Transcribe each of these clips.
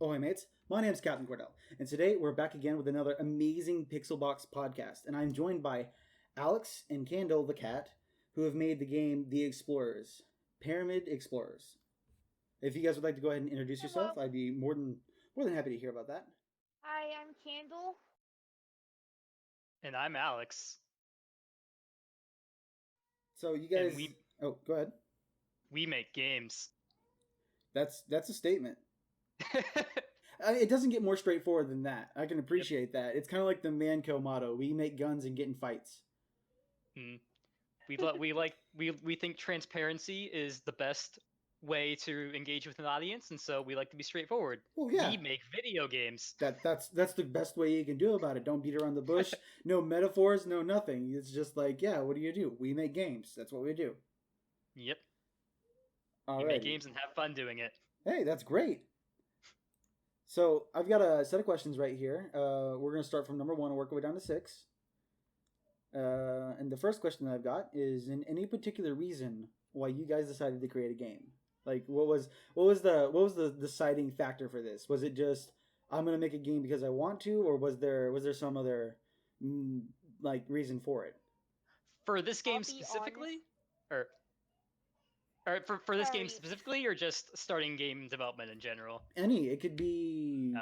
Oh, hey mates, my name's Captain Cordell, and today we're back again with another amazing Pixelbox podcast, and I'm joined by Alex and Candle the cat, who have made the game The Explorers, Pyramid Explorers. If you guys would like to go ahead and introduce Hello. yourself, I'd be more than happy to hear about that. Hi, I'm Candle. And I'm Alex. So you guys, And oh, go ahead. we make games. That's a statement. It doesn't get more straightforward than that. I can appreciate that. It's kind of like the Manco motto: "We make guns and get in fights." We think transparency is the best way to engage with an audience, and so we like to be straightforward. Well, yeah. We make video games. That's the best way you can do about it. Don't beat around the bush. No metaphors, no nothing. It's just like, yeah, what do? We make games. That's what we do. Yep. All we right. make games and have fun doing it. Hey, that's great. So I've got a set of questions right here. We're gonna start from number 1 and work our way down to 6. And the first question that I've got is: in any particular reason why you guys decided to create a game? Like, what was the deciding factor for this? Was it just I'm gonna make a game because I want to, or was there some other like reason for it? For this game I'll be specifically, honest. or for this game Sorry. specifically, or just starting game development in general? It could be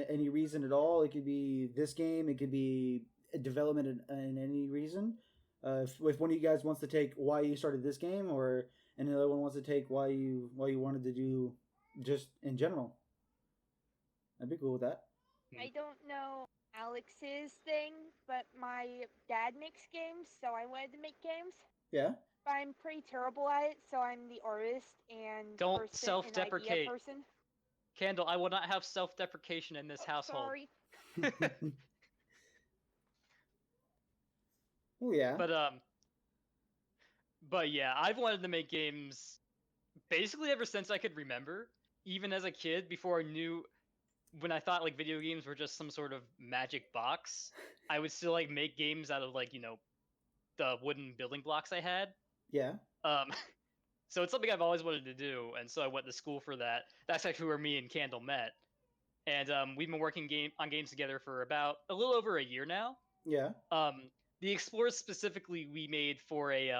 any reason at all. It could be this game. It could be development in any reason. If one of you guys wants to take why you started this game, or another one wants to take why you wanted to do just in general, I'd be cool with that. I don't know Alex's thing, but my dad makes games, so I wanted to make games. Yeah. But I'm pretty terrible at it, so I'm the artist and Don't person and self-deprecate. idea person. Candle, I will not have self-deprecation in this household. Sorry. Oh yeah. But yeah, I've wanted to make games basically ever since I could remember. Even as a kid, before I knew, when I thought like video games were just some sort of magic box, I would still like make games out of like the wooden building blocks I had. Yeah. So it's something I've always wanted to do, and so I went to school for that. That's actually where me and Candle met, and we've been working on games together for about a little over a year now. Yeah. The Explorers specifically we made for a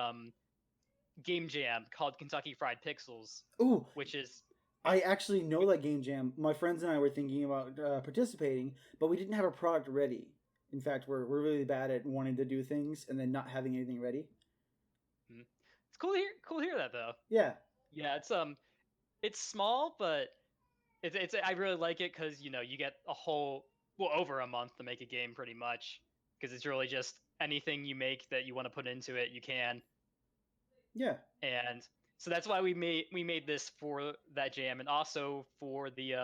game jam called Kentucky Fried Pixels. Ooh, which is I actually know that game jam. My friends and I were thinking about participating, but we didn't have a product ready. In fact, we're really bad at wanting to do things and then not having anything ready. It's cool to hear that though. Yeah. Yeah, it's small, but it's I really like it because you get over a month to make a game pretty much, because it's really just anything you make that you want to put into it, you can. Yeah. And so that's why we made this for that jam, and also for the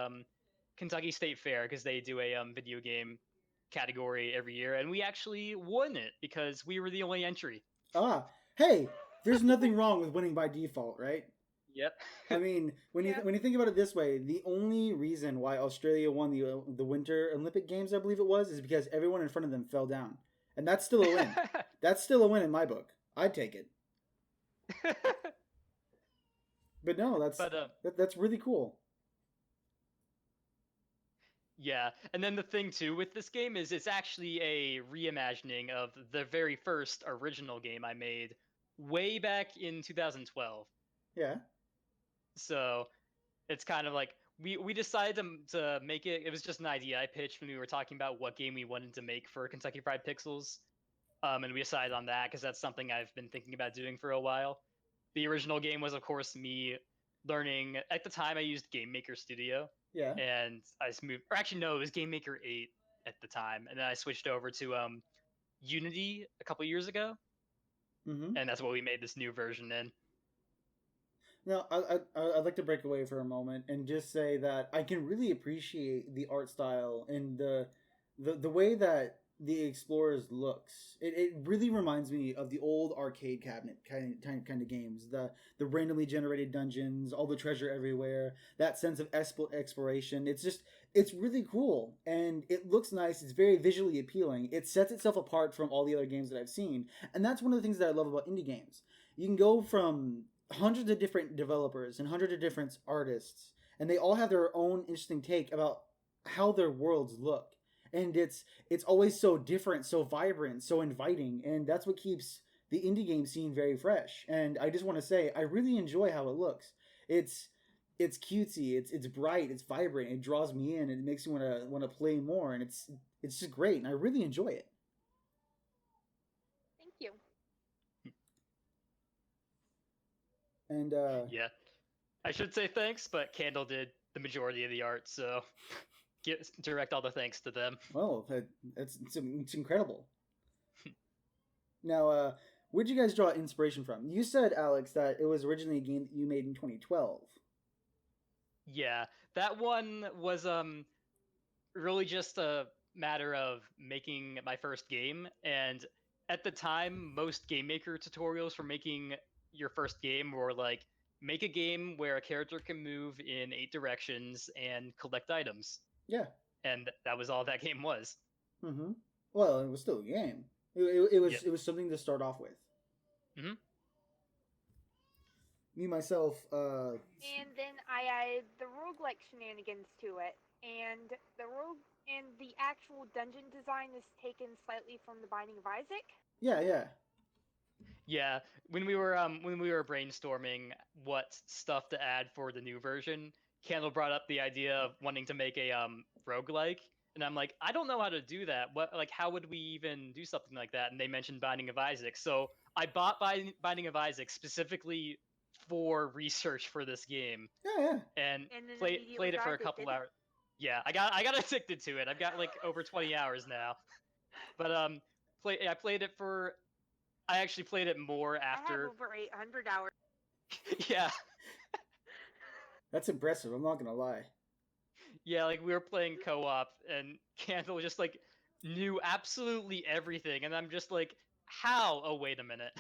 Kentucky State Fair, because they do a video game category every year, and we actually won it because we were the only entry. Hey, there's nothing wrong with winning by default, right? Yep. I mean, when you think about it this way, the only reason why Australia won the Winter Olympic Games, I believe it was, is because everyone in front of them fell down, and that's still a win. That's still a win in my book. I'd take it. But no, that's really cool. Yeah, and then the thing too with this game is it's actually a reimagining of the very first original game I made way back in 2012. Yeah. So it's kind of like we decided to make it. It was just an idea I pitched when we were talking about what game we wanted to make for Kentucky Fried Pixels, and we decided on that because that's something I've been thinking about doing for a while. The original game was, of course, me learning. At the time, I used Game Maker Studio. Yeah. And I just moved, or actually no, it was Game Maker 8 at the time, and then I switched over to Unity a couple years ago, and that's what we made this new version in. Now, I'd like to break away for a moment and just say that I can really appreciate the art style and the way that the Explorers looks. It really reminds me of the old arcade cabinet kind of games. The randomly generated dungeons, all the treasure everywhere, that sense of exploration. It's really cool, and it looks nice. It's very visually appealing. It sets itself apart from all the other games that I've seen, and that's one of the things that I love about indie games. You can go from hundreds of different developers and hundreds of different artists, and they all have their own interesting take about how their worlds look. And it's always so different, so vibrant, so inviting, and that's what keeps the indie game scene very fresh. And I just want to say, I really enjoy how it looks. It's it's cutesy, it's bright, it's vibrant, it draws me in, it makes me want to play more, and it's just great, and I really enjoy it. Thank you. And Yeah, I should say thanks, but Candle did the majority of the art, so direct all the thanks to them. well, it's incredible. Now, where'd you guys draw inspiration from? You said, Alex, that it was originally a game that you made in 2012. Yeah, that one was really just a matter of making my first game, and at the time most game maker tutorials for making your first game were like make a game where a character can move in 8 directions and collect items, Yeah. and that was all that game was. Mm-hmm. Well, it was still a game. It was Yep. it was something to start off with. Mm-hmm. Me myself, And then I added the roguelike shenanigans to it. And the actual dungeon design is taken slightly from the Binding of Isaac. yeah. Yeah, when we were brainstorming what stuff to add for the new version, Candle brought up the idea of wanting to make a roguelike, and I'm like, I don't know how to do that. What like how would we even do something like that? And they mentioned Binding of Isaac, so I bought Binding of Isaac specifically for research for this game, Yeah. and And then played immediately it got for a couple addicted. hours. Yeah, I got addicted to it. I've got like over 20 hours now, but I played it for. I actually played it more I have after. over 800 hours. Yeah, That's impressive. I'm not gonna lie. yeah, like we were playing co-op, and Candle just like knew absolutely everything, and I'm just like, how? Oh, wait a minute.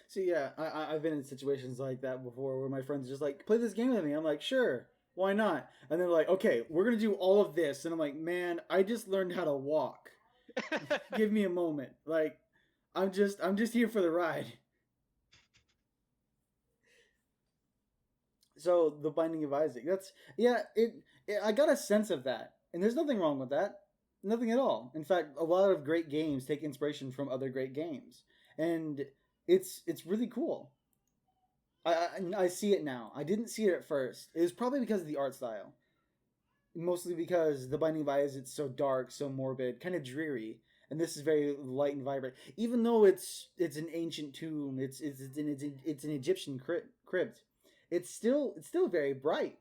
See, yeah, I've been in situations like that before where my friends are just like, play this game with me. I'm like, sure, why not? And they're like, okay, we're gonna do all of this, and I'm like, man, I just learned how to walk. Give me a moment. Like, I'm just here for the ride. So the Binding of Isaac. That's yeah. I got a sense of that, and there's nothing wrong with that. Nothing at all. In fact, a lot of great games take inspiration from other great games, and it's really cool. I see it now. I didn't see it at first. It was probably because of the art style, mostly because the Binding of Isaac is so dark, so morbid, kind of dreary, and this is very light and vibrant. Even though it's an ancient tomb, it's an Egyptian crypt. It's still very bright.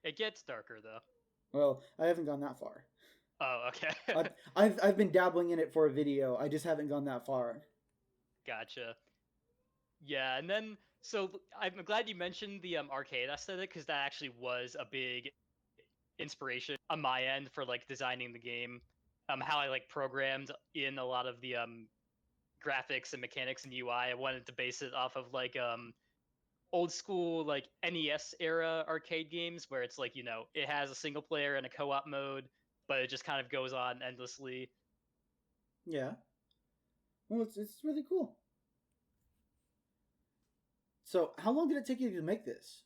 It gets darker though. Well, I haven't gone that far. Oh, okay. I've been dabbling in it for a video. I just haven't gone that far. Gotcha. Yeah, and then so I'm glad you mentioned the arcade aesthetic because that actually was a big inspiration on my end for like designing the game. How I like programmed in a lot of the graphics and mechanics and UI. I wanted to base it off of like old school like NES era arcade games where it's like, it has a single player and a co-op mode, but it just kind of goes on endlessly. Yeah. Well, it's really cool. So, how long did it take you to make this?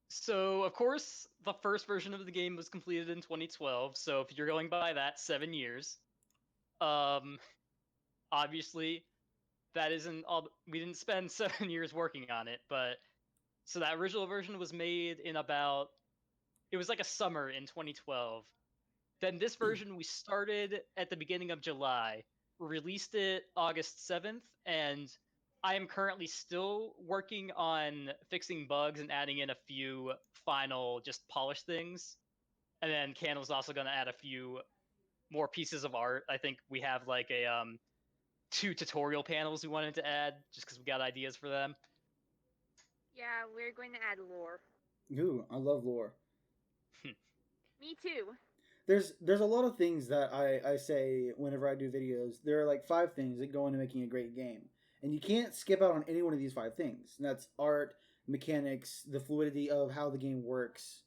So, of course, the first version of the game was completed in 2012. So, if you're going by that, 7 years. Um, Obviously, that isn't all. We didn't spend 7 years working on it, but so that original version was made in about. It was like a summer in 2012. Then this version we started at the beginning of July, released it August 7th, and I am currently still working on fixing bugs and adding in a few final just polished things. And then Candle's also going to add a few more pieces of art. I think we have like a 2 tutorial panels we wanted to add just because we got ideas for them. Yeah, we're going to add lore. Ooh, I love lore. Me too. There's a lot of things that I say whenever I do videos. There are like 5 things that go into making a great game, and you can't skip out on any one of these 5 things. And that's art, mechanics, the fluidity of how the game works,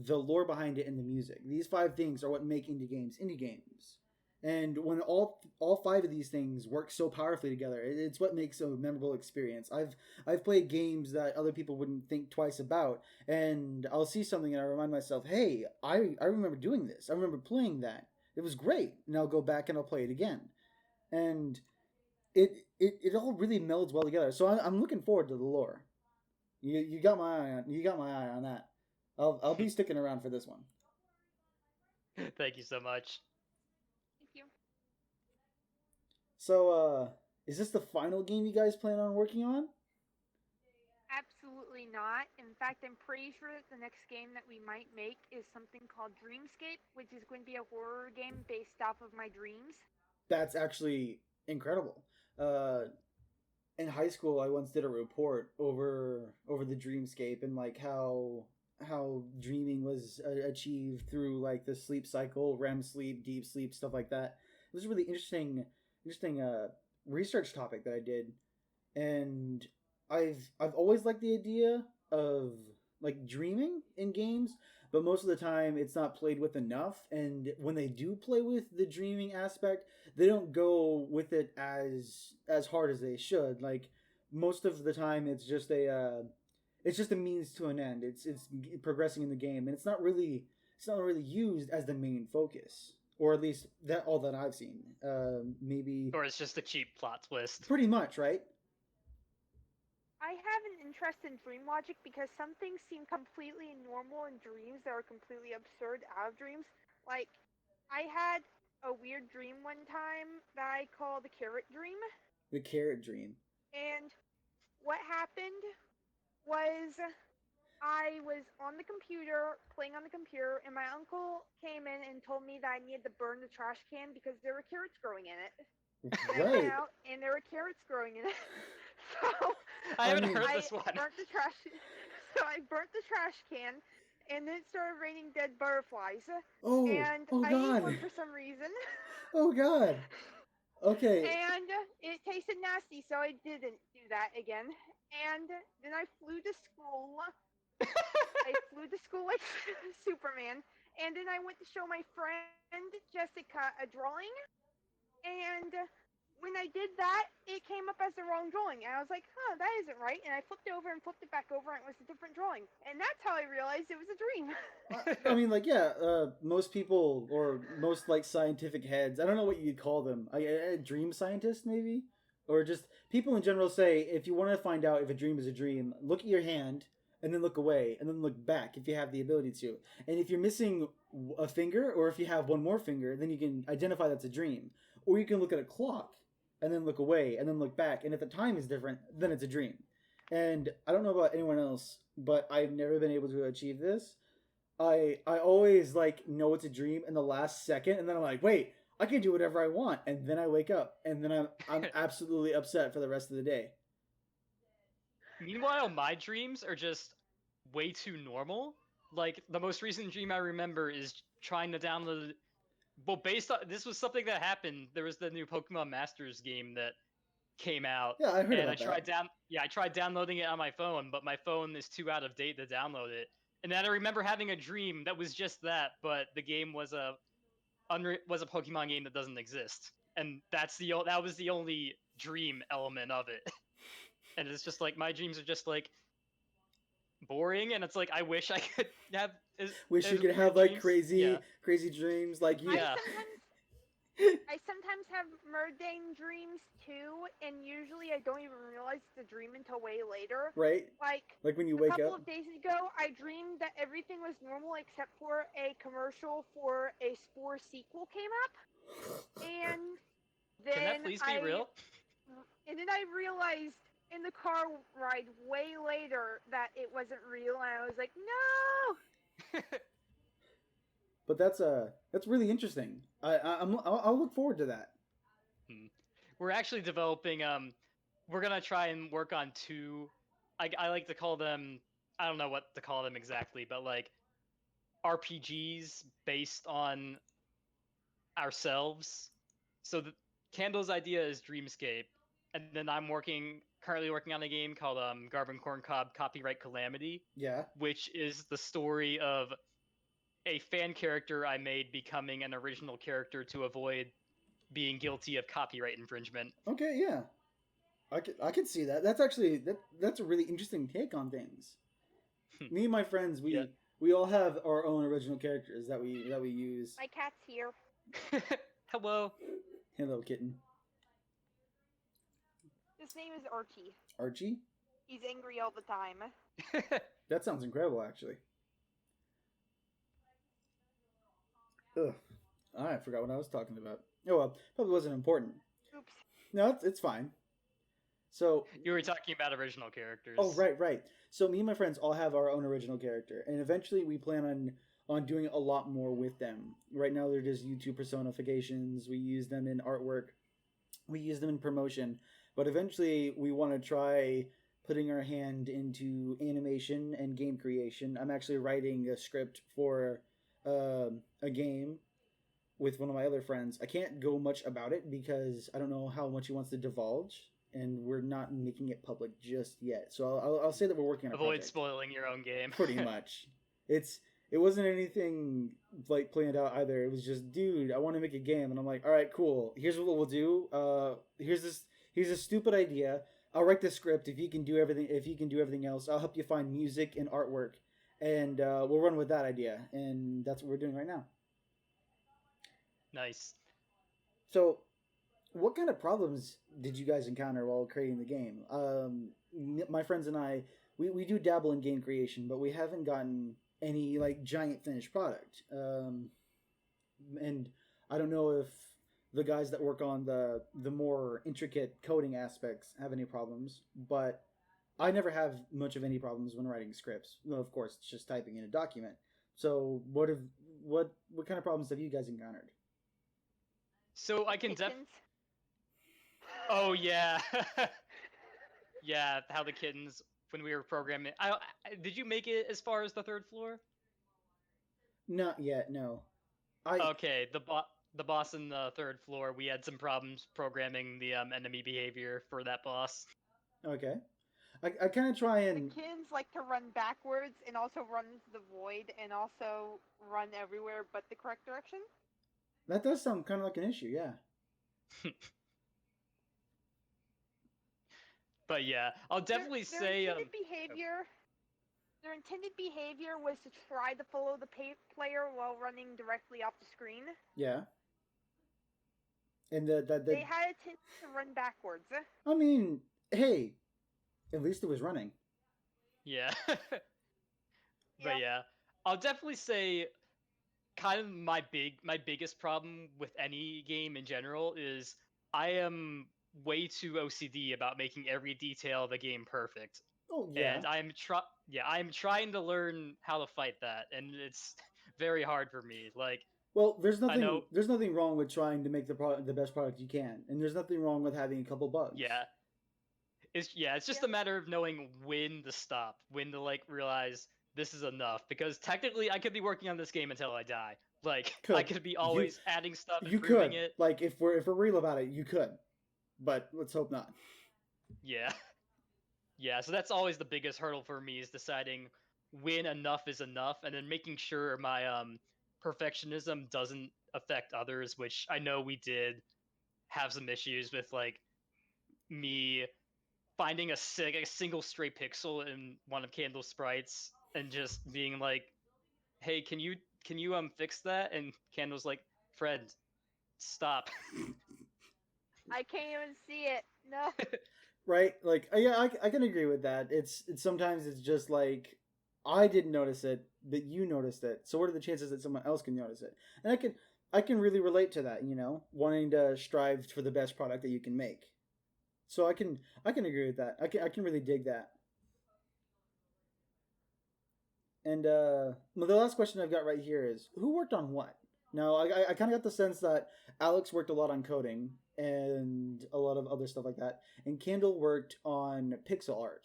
the lore behind it, and the music. These 5 things are what make indie games indie games. And when all five of these things work so powerfully together, it's what makes a memorable experience. I've played games that other people wouldn't think twice about, and I'll see something and I remind myself, hey, I remember doing this. I remember playing that. It was great, and I'll go back and I'll play it again. And it all really melds well together. So I'm looking forward to the lore. You got my eye on that. I'll be sticking around for this one. Thank you so much. Thank you. So is this the final game you guys plan on working on? Absolutely not. In fact, I'm pretty sure that the next game that we might make is something called Dreamscape, which is going to be a horror game based off of my dreams. That's actually incredible. Uh, in high school, I once did a report over the dreamscape and like how dreaming was achieved through like the sleep cycle, REM sleep, deep sleep, stuff like that. It was a really interesting research topic that I did, and I've always liked the idea of like dreaming in games, but most of the time it's not played with enough. And when they do play with the dreaming aspect, they don't go with it as hard as they should. Like most of the time, it's just a means to an end. It's progressing in the game, and it's not really used as the main focus, or at least that all that I've seen. Maybe Or it's just a cheap plot twist. pretty much, right? I have an interest in dream logic because some things seem completely normal in dreams that are completely absurd out of dreams. Like, I had a weird dream one time that I call the carrot dream, The carrot dream. and what happened was I was on the computer, playing on the computer, and my uncle came in and told me that I needed to burn the trash can because there were carrots growing in it. And I went Right. out, and there were carrots growing in it. So I haven't mean- heard I this one. burnt the trash. So I burnt the trash can, and then it started raining dead butterflies. Oh, And oh I ate God. one for some reason. Oh God. Okay. And it tasted nasty, so I didn't do that again. And then I flew to school. I flew to school like Superman. And then I went to show my friend Jessica a drawing. And when I did that, it came up as the wrong drawing. And I was like, huh, that isn't right. And I flipped over and flipped it back over, and it was a different drawing. And that's how I realized it was a dream. I mean, like, yeah, most people or most like scientific heads, I don't know what you'd call them, a dream scientist maybe, or just people in general say if you want to find out if a dream is a dream, look at your hand and then look away and then look back if you have the ability to. And if you're missing a finger or if you have one more finger, then you can identify that's a dream. Or you can look at a clock and then look away and then look back, and if the time is different, then it's a dream. And I don't know about anyone else, but I've never been able to achieve this. I always like know it's a dream in the last second, and then I'm like, wait, I can do whatever I want, and then I wake up, and then I'm absolutely upset for the rest of the day. Meanwhile, my dreams are just way too normal. Like the most recent dream I remember is trying to download. Well, based on this was something that happened. There was the new Pokemon Masters game that came out, Yeah, I heard and about that. I tried downloading it on my phone, but my phone is too out of date to download it. And then I remember having a dream that was just that, but the game was a Pokemon game that doesn't exist, and that was the only dream element of it. And it's just like my dreams are just like boring, and it's like I wish I could have. Wish you as could weird have like dreams. crazy Yeah. crazy dreams like you. Yeah. I sometimes have mundane dreams too, and usually I don't even realize it's a dream until way later. Right? Like Like when you a wake couple up. of days ago, I dreamed that everything was normal except for a commercial for a Spore sequel came up, and Can that then please be real? I realized in the car ride way later that it wasn't real, and I was like, no. But that's really interesting. I'll look forward to that. We're actually developing. We're gonna try and work on two. I like to call them. I don't know what to call them exactly, but like RPGs based on ourselves. So the Candle's idea is Dreamscape, and then I'm currently working on a game called Garden Corn Cob Copyright Calamity, Yeah. which is the story of a fan character I made becoming an original character to avoid being guilty of copyright infringement. Okay, yeah, I could see that. That's a really interesting take on things. Me and my friends, Yeah. we all have our own original characters that we use. My cat's here. Hello. Hello, kitten. His name is Archie. Archie? He's angry all the time. That sounds incredible, actually. Ugh. I forgot what I was talking about. Oh well, probably wasn't important. Oops. No, it's fine. So You were talking about original characters. oh right. So me and my friends all have our own original character, and eventually we plan on doing a lot more with them. Right now they're just YouTube personifications. We use them in artwork. We use them in promotion, but eventually we want to try putting our hand into animation and game creation. I'm actually writing a script for a game with one of my other friends. I can't go much about it because I don't know how much he wants to divulge, and we're not making it public just yet. So I'll say that we're working on a Avoid project. spoiling your own game. Pretty much. It wasn't anything like planned out either. It was just, dude, I want to make a game, and I'm like, all right, cool. Here's what we'll do. Here's a stupid idea. I'll write the script. If you can do everything else, I'll help you find music and artwork, and we'll run with that idea. And that's what we're doing right now. Nice. So, what kind of problems did you guys encounter while creating the game? My friends and I, we do dabble in game creation, but we haven't gotten any like giant finished product. And I don't know if the guys that work on the more intricate coding aspects have any problems, but I never have much of any problems when writing scripts. Well, of course, it's just typing in a document. So, what kind of problems have you guys encountered? So I can Kittens. Oh yeah. Yeah, how the kittens when we were programming. Did you make it as far as the 3rd floor? Not yet, no. Okay, the boss in the 3rd floor. We had some problems programming the enemy behavior for that boss. Okay. I kind of try and The kittens like to run backwards and also run into the void and also run everywhere but the correct direction. that does sound kind of like an issue, yeah. But yeah, I'll definitely Their say intended behavior. Their intended behavior was to try to follow the player while running directly off the screen. Yeah. And They had a tendency to run backwards. I mean, hey, at least it was running. Yeah. Yeah. But yeah, I'll definitely say kind of my biggest problem with any game in general is I am way too OCD about making every detail of a game perfect. Oh yeah. And I'm trying to learn how to fight that, and it's very hard for me. Like, Well, there's I know. nothing wrong with trying to make the best product you can, and there's nothing wrong with having a couple bugs. Yeah. It's just a matter of knowing when to stop, when to like realize this is enough. Because technically, I could be working on this game until I die. Like, I could be always adding stuff, You improving could. it. Like if we're real about it, you could. But let's hope not. Yeah. Yeah, so that's always the biggest hurdle for me is deciding when enough is enough, and then making sure my perfectionism doesn't affect others, which I know we did have some issues with, like me finding a single stray pixel in one of Candle's sprites and just being like, "Hey, can you fix that?" And Candle's like, "Friend, stop." I can't even see it. No. Right? Like yeah, I can agree with that. It's sometimes it's just like I didn't notice it, but you noticed it. So what are the chances that someone else can notice it? And I can really relate to that, you know, wanting to strive for the best product that you can make. So I can agree with that. I can really dig that. And the last question I've got right here is who worked on what? Now I kind of got the sense that Alex worked a lot on coding and a lot of other stuff like that, and Candle worked on pixel art.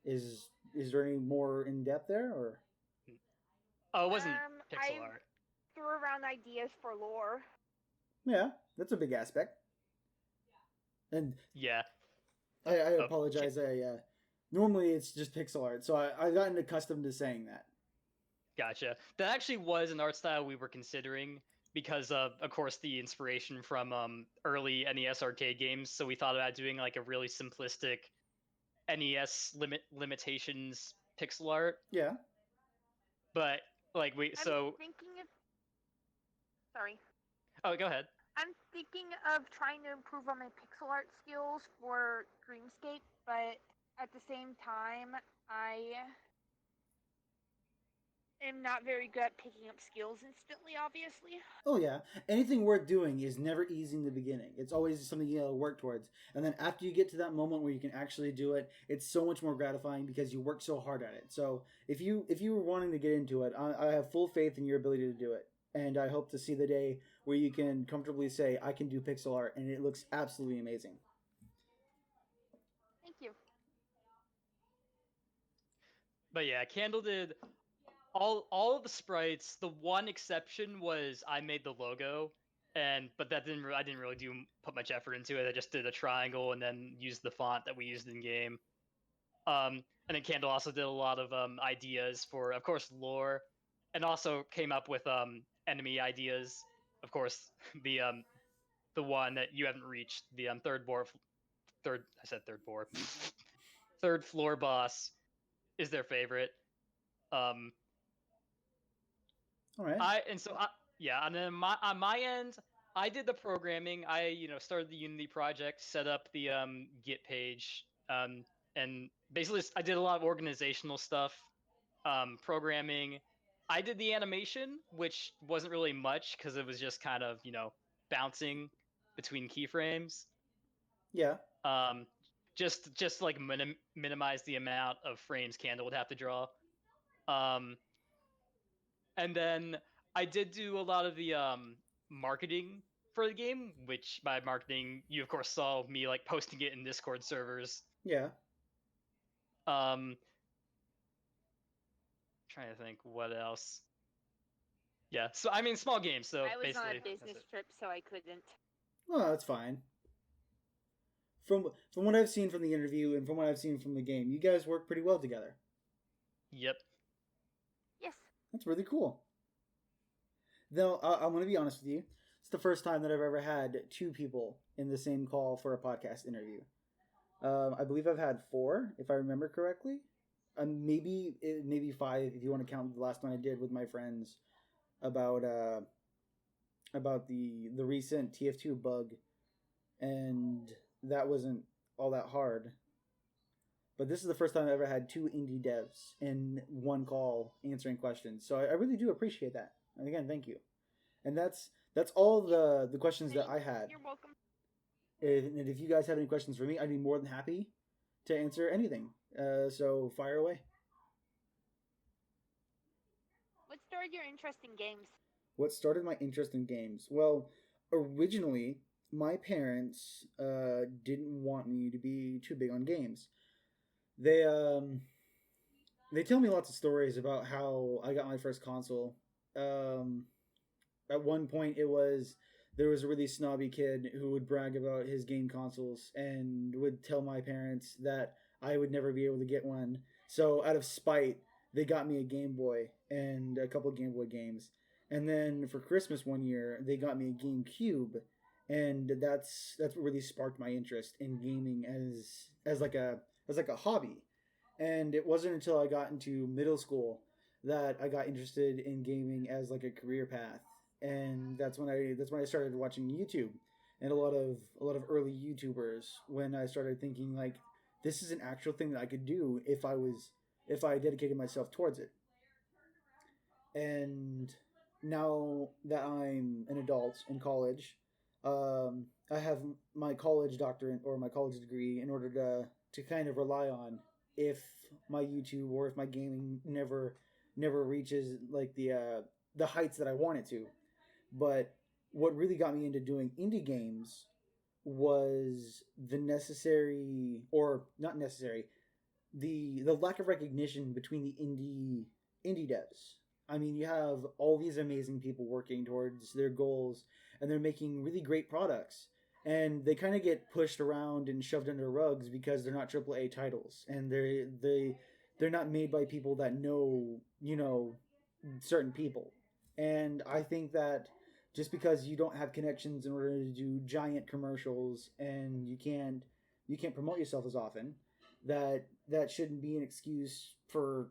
Is there any more in depth there, or? Oh, it wasn't I pixel art. threw around ideas for lore. Yeah, that's a big aspect. And Yeah. I apologize. Normally it's just pixel art, so I've gotten accustomed to saying that. Gotcha. That actually was an art style we were considering. because of course, the inspiration from early NES arcade games. So we thought about doing like a really simplistic NES limitations pixel art. Yeah. But like we I'm so thinking of. Sorry. oh, go ahead. I'm thinking of trying to improve on my pixel art skills for Dreamscape, but at the same time, I am not very good at picking up skills instantly, obviously. Oh yeah. Anything worth doing is never easy in the beginning. It's always something you gotta work towards. And then after you get to that moment where you can actually do it, it's so much more gratifying because you work so hard at it. So if you were wanting to get into it, I have full faith in your ability to do it. And I hope to see the day where you can comfortably say, I can do pixel art, and it looks absolutely amazing. Thank you. But yeah, Candle did all of the sprites. The one exception was I made the logo, but that didn't I didn't really put much effort into it. I just did a triangle and then used the font that we used in game. And then Candle also did a lot of ideas for, of course, lore, and also came up with enemy ideas. Of course, the one that you haven't reached, the third floor boss is their favorite. Um, All right. Yeah, and then on my end, I did the programming. I started the Unity project, set up the Git page, and basically I did a lot of organizational stuff, programming. I did the animation, which wasn't really much because it was just kind of bouncing between keyframes. Yeah. Um, just like minimize the amount of frames Candle would have to draw. And then I did do a lot of the marketing for the game, which by marketing you of course saw me like posting it in Discord servers. Yeah. Trying to think what else. Yeah, so I mean small games. So I was on basically a business trip, so I couldn't. Well, that's fine. From what I've seen from the interview and from what I've seen from the game, you guys work pretty well together. Yep. Yes. That's really cool. Though I'm going to be honest with you, it's the first time that I've ever had two people in the same call for a podcast interview. I believe I've had 4, if I remember correctly. Maybe 5 if you want to count the last one I did with my friends about the recent TF2 bug, and that wasn't all that hard. But this is the first time I've ever had 2 indie devs in one call answering questions. So I really do appreciate that. And again, thank you. And that's all the questions that I had. You're welcome. And if you guys have any questions for me, I'd be more than happy to answer anything. So fire away. What started your interest in games? What started my interest in games? Well, originally, my parents didn't want me to be too big on games. They tell me lots of stories about how I got my first console. At one point, there was a really snobby kid who would brag about his game consoles and would tell my parents that I would never be able to get one. So out of spite, they got me a Game Boy and a couple Game Boy games. And then for Christmas one year, they got me a GameCube, and that's what really sparked my interest in gaming as like a hobby. And it wasn't until I got into middle school that I got interested in gaming as like a career path. And that's when I started watching YouTube and a lot of early YouTubers, when I started thinking like, this is an actual thing that I could do if I dedicated myself towards it. And now that I'm an adult in college, I have my college doctorate or my college degree in order to kind of rely on if my YouTube or if my gaming never reaches like the heights that I want it to. But what really got me into doing indie games was the necessary, or not necessary, the lack of recognition between the indie devs. I mean, you have all these amazing people working towards their goals, and they're making really great products, and they kind of get pushed around and shoved under rugs because they're not AAA titles, and they're not made by people that know certain people. And I think that just because you don't have connections in order to do giant commercials and you can't promote yourself as often, that shouldn't be an excuse for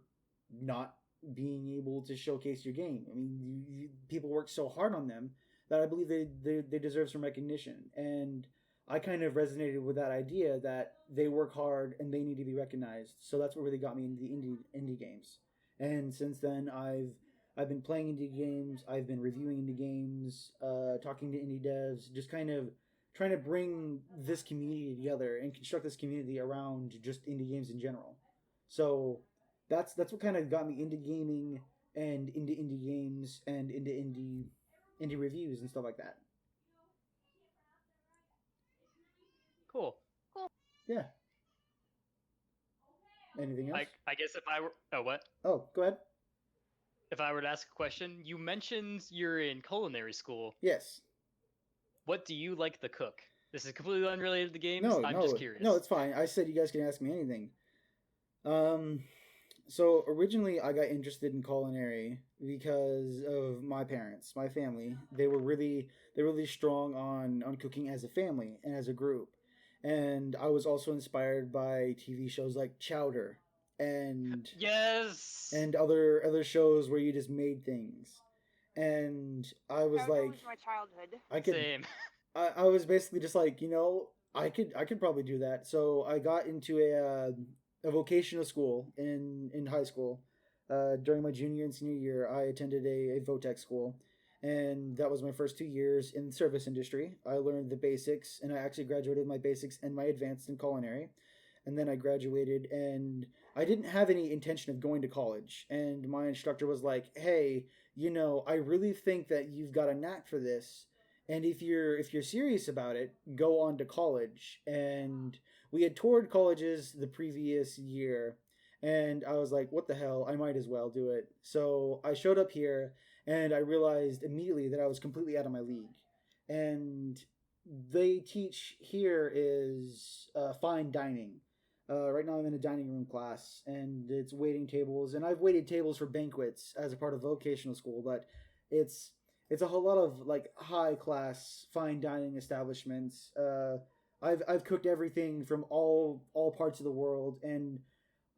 not being able to showcase your game. I mean, people work so hard on them that I believe they deserve some recognition. And I kind of resonated with that idea that they work hard and they need to be recognized. So that's what really got me into the indie games. And since then, I've been playing indie games. I've been reviewing indie games, talking to indie devs, just kind of trying to bring this community together and construct this community around just indie games in general. So that's what kind of got me into gaming and into indie games and into indie reviews and stuff like that. Cool. Yeah. Anything else? I guess if I were... Oh, what? Oh, go ahead. If I were to ask a question, you mentioned you're in culinary school. Yes. What do you like to cook? This is completely unrelated to games. No, I'm just curious. No, it's fine. I said you guys can ask me anything. So originally I got interested in culinary because of my parents, my family. They were really strong on cooking as a family and as a group. And I was also inspired by TV shows like Chowder and Yes. and other shows where you just made things. And I was That like, was my childhood. Same. I was basically just like, I could probably do that. So I got into a vocational school in high school. During my junior and senior year, I attended a VOTEC school, and that was my first 2 years in the service industry. I learned the basics, and I actually graduated my basics and my advanced in culinary. And then I graduated, and I didn't have any intention of going to college. And my instructor was like, "Hey, I really think that you've got a knack for this. And if you're serious about it, go on to college." And we had toured colleges the previous year, and I was like, what the hell, I might as well do it. So I showed up here, and I realized immediately that I was completely out of my league. And they teach here is fine dining. Right now I'm in a dining room class, and it's waiting tables, and I've waited tables for banquets as a part of vocational school, but it's a whole lot of like high class fine dining establishments. I've cooked everything from all parts of the world, and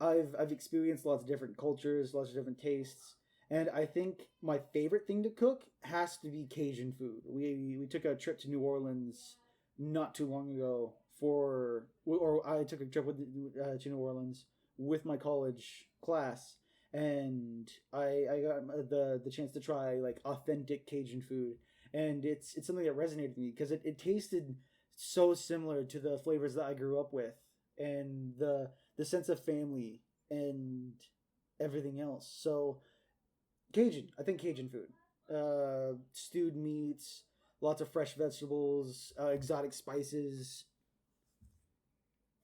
I've experienced lots of different cultures, lots of different tastes, and I think my favorite thing to cook has to be Cajun food. We took a trip to New Orleans not too long ago I took a trip to New Orleans with my college class, and I got the chance to try like authentic Cajun food, and it's something that resonated with me because it tasted so similar to the flavors that I grew up with, and the sense of family and everything else. So I think Cajun food, stewed meats, lots of fresh vegetables, exotic spices.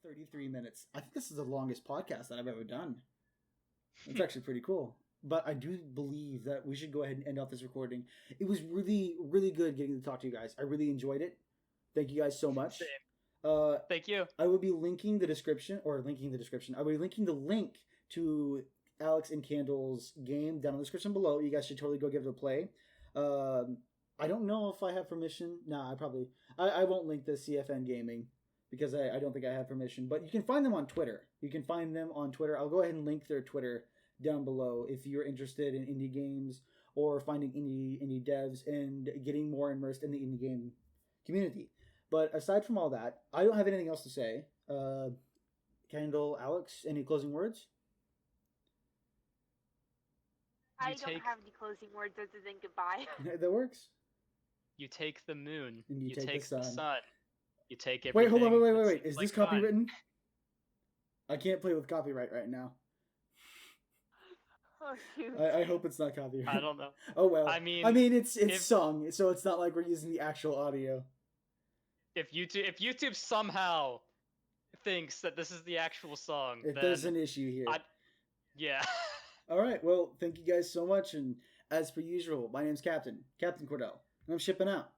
33 minutes. I think this is the longest podcast that I've ever done. It's actually pretty cool. But I do believe that we should go ahead and end off this recording. It was really, really good getting to talk to you guys. I really enjoyed it. Thank you guys so much. Same. Thank you. I will be linking the description. I will be linking the link to Alex and Candle's game down in the description below. You guys should totally go give it a play. I don't know if I have permission. Nah, I won't link the CFN Gaming because I don't think I have permission. But you can find them on Twitter. I'll go ahead and link their Twitter down below if you're interested in indie games or finding indie devs and getting more immersed in the indie game community. But aside from all that, I don't have anything else to say. Kendall, Alex, any closing words? I don't have any closing words other than goodbye. That works. You take the moon. And you take the sun. You take everything. Wait, hold on, wait. Is like this copywritten? I can't play with copyright right now. Oh shoot. I hope it's not copyright. I don't know. Oh well. I mean, it's sung, so it's not like we're using the actual audio. If YouTube somehow thinks that this is the actual song, if then there's an issue here. Yeah. All right. Well, thank you guys so much, and as per usual, my name's Captain Cordell, and I'm shipping out.